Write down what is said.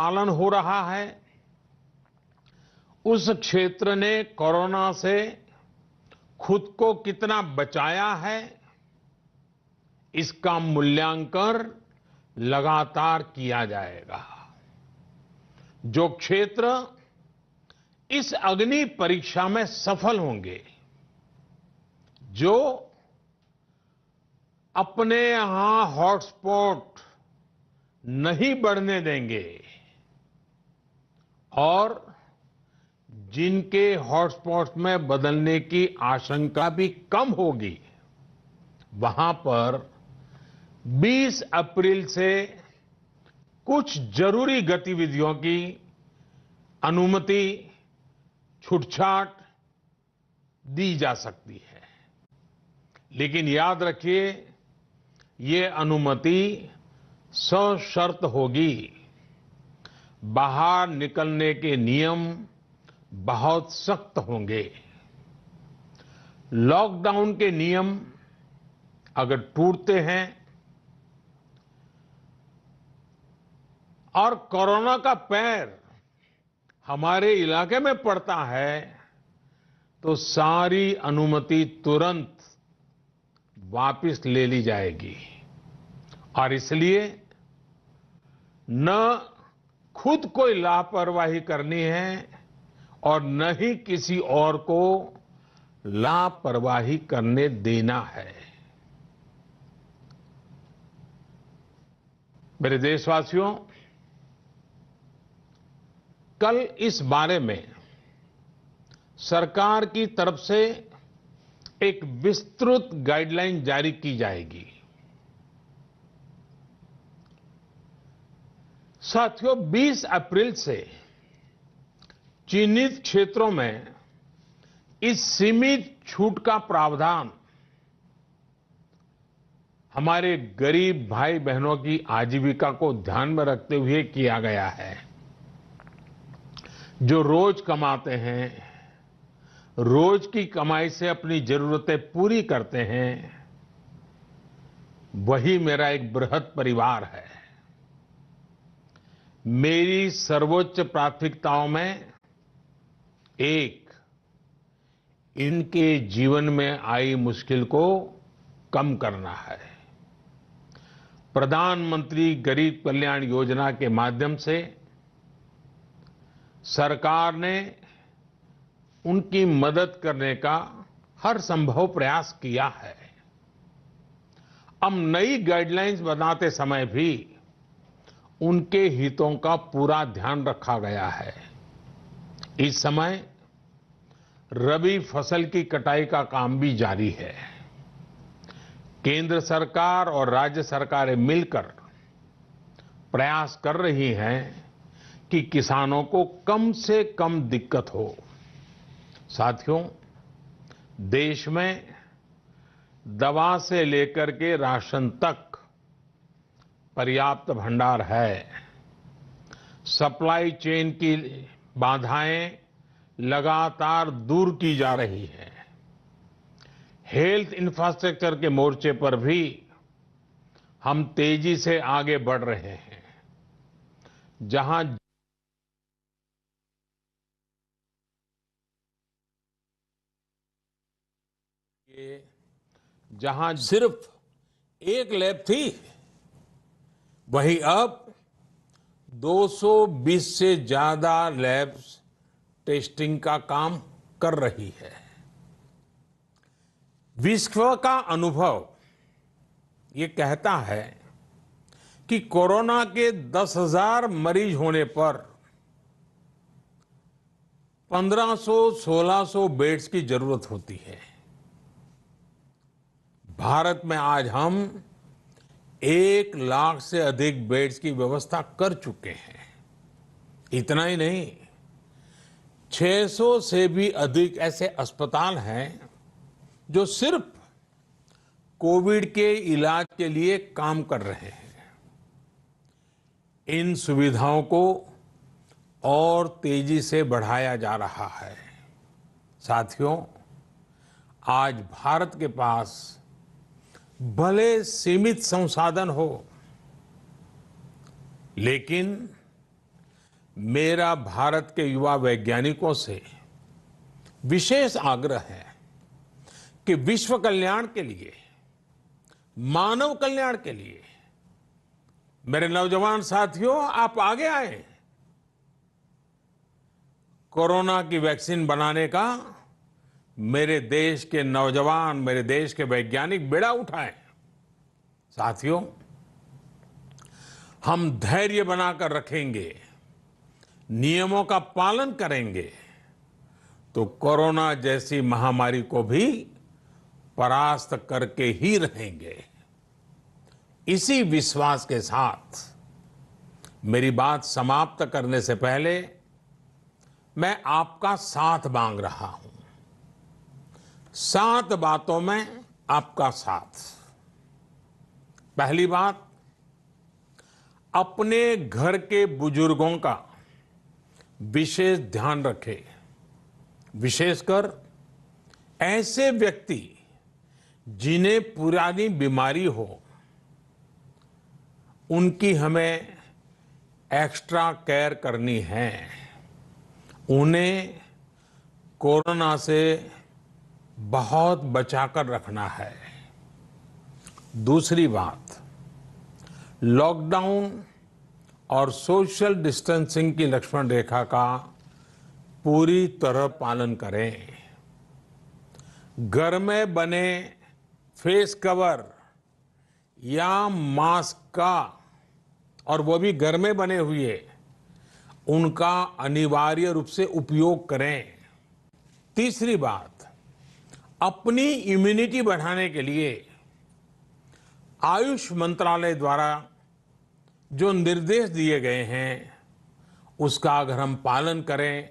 पालन हो रहा है, उस क्षेत्र ने कोरोना से खुद को कितना बचाया है, इसका मूल्यांकन लगातार किया जाएगा। जो क्षेत्र इस अग्नि परीक्षा में सफल होंगे, जो अपने यहां हॉटस्पॉट नहीं बढ़ने देंगे और जिनके हॉटस्पॉट में बदलने की आशंका भी कम होगी, वहां पर 20 अप्रैल से कुछ जरूरी गतिविधियों की अनुमति, छूटछाट दी जा सकती है। लेकिन याद रखिए, ये अनुमति सशर्त होगी। बाहर निकलने के नियम बहुत सख्त होंगे। लॉकडाउन के नियम अगर टूटते हैं और कोरोना का पैर हमारे इलाके में पड़ता है, तो सारी अनुमति तुरंत वापस ले ली जाएगी। और इसलिए न खुद कोई लापरवाही करनी है और न ही किसी और को लापरवाही करने देना है। मेरे देशवासियों, कल इस बारे में सरकार की तरफ से एक विस्तृत गाइडलाइन जारी की जाएगी। साथियों, 20 अप्रैल से चिन्हित क्षेत्रों में इस सीमित छूट का प्रावधान हमारे गरीब भाई बहनों की आजीविका को ध्यान में रखते हुए किया गया है। जो रोज कमाते हैं, रोज की कमाई से अपनी जरूरतें पूरी करते हैं, वही मेरा एक बृहद परिवार है। मेरी सर्वोच्च प्राथमिकताओं में एक, इनके जीवन में आई मुश्किल को कम करना है। प्रधानमंत्री गरीब कल्याण योजना के माध्यम से सरकार ने उनकी मदद करने का हर संभव प्रयास किया है। अब नई गाइडलाइंस बनाते समय भी उनके हितों का पूरा ध्यान रखा गया है। इस समय रबी फसल की कटाई का काम भी जारी है। केंद्र सरकार और राज्य सरकारें मिलकर प्रयास कर रही हैं कि किसानों को कम से कम दिक्कत हो। साथियों, देश में दवा से लेकर के राशन तक पर्याप्त भंडार है। सप्लाई चेन की बाधाएं लगातार दूर की जा रही हैं। हेल्थ इंफ्रास्ट्रक्चर के मोर्चे पर भी हम तेजी से आगे बढ़ रहे हैं। जहां सिर्फ एक लैब थी, वहीं अब 220 से ज्यादा लैब्स टेस्टिंग का काम कर रही है। विश्व का अनुभव ये कहता है कि कोरोना के 10,000 मरीज होने पर 1500-1600 बेड्स की जरूरत होती है। भारत में आज हम 1 लाख से अधिक बेड्स की व्यवस्था कर चुके हैं। इतना ही नहीं, 600 से भी अधिक ऐसे अस्पताल हैं जो सिर्फ कोविड के इलाज के लिए काम कर रहे हैं। इन सुविधाओं को और तेजी से बढ़ाया जा रहा है। साथियों, आज भारत के पास भले सीमित संसाधन हो, लेकिन मेरा भारत के युवा वैज्ञानिकों से विशेष आग्रह है कि विश्व कल्याण के लिए, मानव कल्याण के लिए मेरे नौजवान साथियों, आप आगे आए। कोरोना की वैक्सीन बनाने का मेरे देश के नौजवान, मेरे देश के वैज्ञानिक बेड़ा उठाएं। साथियों, हम धैर्य बनाकर रखेंगे, नियमों का पालन करेंगे तो कोरोना जैसी महामारी को भी परास्त करके ही रहेंगे। इसी विश्वास के साथ मेरी बात समाप्त करने से पहले मैं आपका साथ मांग रहा हूं। 7 बातों में आपका साथ। पहली बात, अपने घर के बुजुर्गों का विशेष ध्यान रखें। विशेषकर ऐसे व्यक्ति जिन्हें पुरानी बीमारी हो, उनकी हमें एक्स्ट्रा केयर करनी है। उन्हें कोरोना से बहुत बचाकर रखना है। दूसरी बात, लॉकडाउन और सोशल डिस्टेंसिंग की लक्ष्मण रेखा का पूरी तरह पालन करें। घर में बने फेस कवर या मास्क का, और वो भी घर में बने हुए, उनका अनिवार्य रूप से उपयोग करें। तीसरी बात, अपनी इम्यूनिटी बढ़ाने के लिए आयुष मंत्रालय द्वारा जो निर्देश दिए गए हैं, उसका अगर हम पालन करें